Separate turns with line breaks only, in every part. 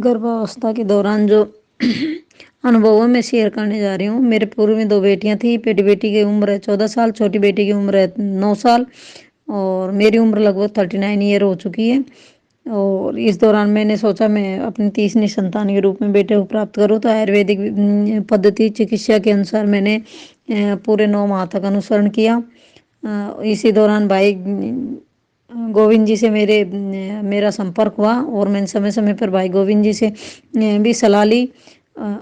गर्भावस्था के दौरान जो अनुभव मैं शेयर करने जा रही हूँ। मेरे पूर्व में 2 बेटियाँ थी। बड़ी बेटी की उम्र है 14 साल, छोटी बेटी की उम्र है 9 साल और मेरी उम्र लगभग 39 ईयर हो चुकी है। और इस दौरान मैंने सोचा मैं अपनी तीसरी संतान के रूप में बेटे को प्राप्त करूँ, तो आयुर्वेदिक पद्धति चिकित्सा के अनुसार मैंने पूरे 9 माह तक अनुसरण किया। इसी दौरान भाई गोविंद जी से मेरा संपर्क हुआ और मैंने समय समय पर भाई गोविंद जी से भी सलाह ली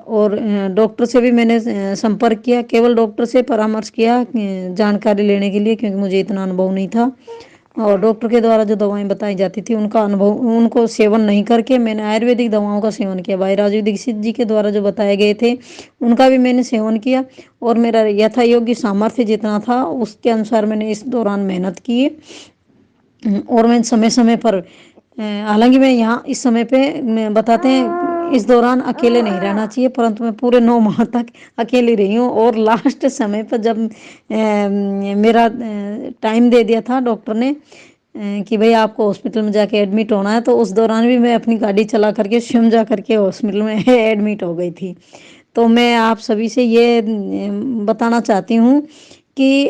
और डॉक्टर से भी मैंने संपर्क किया। केवल डॉक्टर से परामर्श किया जानकारी लेने के लिए, क्योंकि मुझे इतना अनुभव नहीं था। और डॉक्टर के द्वारा जो दवाएं बताई जाती थी उनका अनुभव उनको सेवन नहीं करके मैंने आयुर्वेदिक दवाओं का सेवन किया। भाई राजीव दीक्षित जी के द्वारा जो बताए गए थे उनका भी मैंने सेवन किया और मेरा यथा योग्य सामर्थ्य जितना था उसके अनुसार मैंने इस दौरान मेहनत की है। और मैं समय समय पर हालांकि मैं यहाँ इस समय पे बताते हैं इस दौरान अकेले नहीं रहना चाहिए, परंतु मैं पूरे 9 माह तक अकेली रही हूँ। और लास्ट समय पर जब मेरा टाइम दे दिया था डॉक्टर ने कि भाई आपको हॉस्पिटल में जाके एडमिट होना है, तो उस दौरान भी मैं अपनी गाड़ी चला करके स्वयं जा करके हॉस्पिटल में एडमिट हो गई थी। तो मैं आप सभी से ये बताना चाहती हूँ कि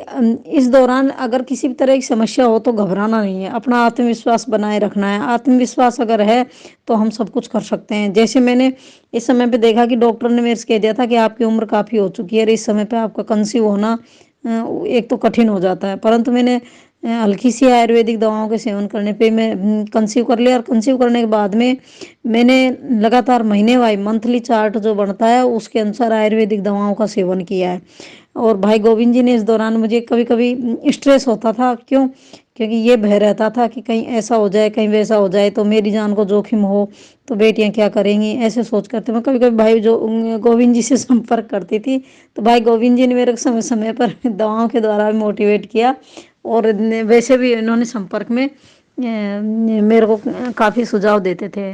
इस दौरान अगर किसी भी तरह की समस्या हो तो घबराना नहीं है, अपना आत्मविश्वास बनाए रखना है। आत्मविश्वास अगर है तो हम सब कुछ कर सकते हैं। जैसे मैंने इस समय पे देखा कि डॉक्टर ने मेरे से कह दिया था कि आपकी उम्र काफ़ी हो चुकी है और इस समय पे आपका कंसीव होना एक तो कठिन हो जाता है, परंतु मैंने हल्की सी आयुर्वेदिक दवाओं के सेवन करने पे मैं कंसीव कर लिया। और कंसीव करने के बाद में मैंने लगातार महीने वाई मंथली चार्ट जो बनता है उसके अनुसार आयुर्वेदिक दवाओं का सेवन किया है। और भाई गोविंद जी ने इस दौरान मुझे कभी कभी स्ट्रेस होता था, क्योंकि ये भय रहता था कि कहीं ऐसा हो जाए कहीं वैसा हो जाए तो मेरी जान को जोखिम हो तो बेटियां क्या करेंगी, ऐसे सोच करते मैं कभी कभी भाई जो गोविंद जी से संपर्क करती थी। तो भाई गोविंद जी ने मेरे को समय समय पर दवाओं के द्वारा मोटिवेट किया और वैसे भी इन्होंने संपर्क में मेरे को काफ़ी सुझाव देते थे।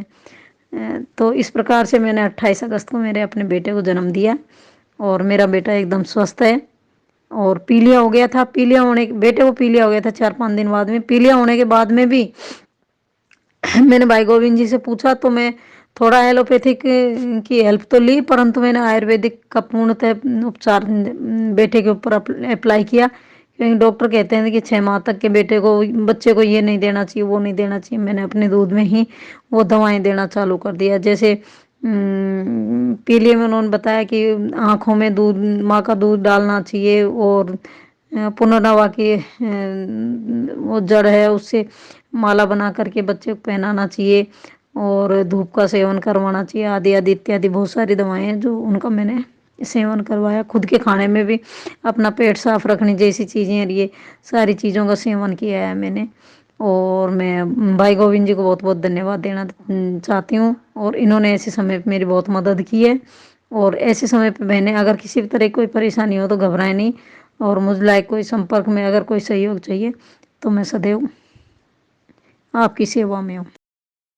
तो इस प्रकार से मैंने 28 अगस्त को मेरे अपने बेटे को जन्म दिया और मेरा बेटा एकदम स्वस्थ है। और पीलिया हो गया था, पीलिया होने बेटे को पीलिया हो गया था 4-5 दिन बाद में। पीलिया होने के बाद में भी मैंने भाई गोविंद जी से पूछा तो मैं थोड़ा एलोपैथिक की हेल्प तो ली, परंतु मैंने आयुर्वेदिक का पूर्णतः उपचार बेटे के ऊपर अप्लाई किया, क्योंकि डॉक्टर कहते हैं कि 6 माह तक के बच्चे को ये नहीं देना चाहिए वो नहीं देना चाहिए। मैंने अपने दूध में ही वो दवाएं देना चालू कर दिया। जैसे पीलिया में उन्होंने बताया कि आँखों में दूध माँ का दूध डालना चाहिए और पुनर्नवा की वो जड़ है उससे माला बना करके बच्चे को पहनाना चाहिए और धूप का सेवन करवाना चाहिए आदि आदि इत्यादि बहुत सारी दवाएं हैं जो उनका मैंने सेवन करवाया। खुद के खाने में भी अपना पेट साफ रखने जैसी चीज़ें हैं, ये सारी चीज़ों का सेवन किया है मैंने। और मैं भाई गोविंद जी को बहुत बहुत धन्यवाद देना चाहती हूँ और इन्होंने ऐसे समय पे मेरी बहुत मदद की है। और ऐसे समय पे मैंने अगर किसी भी तरह की कोई परेशानी हो तो घबराए नहीं और मुझ लायक कोई संपर्क में अगर कोई सहयोग चाहिए तो मैं सदैव आपकी सेवा में हूँ।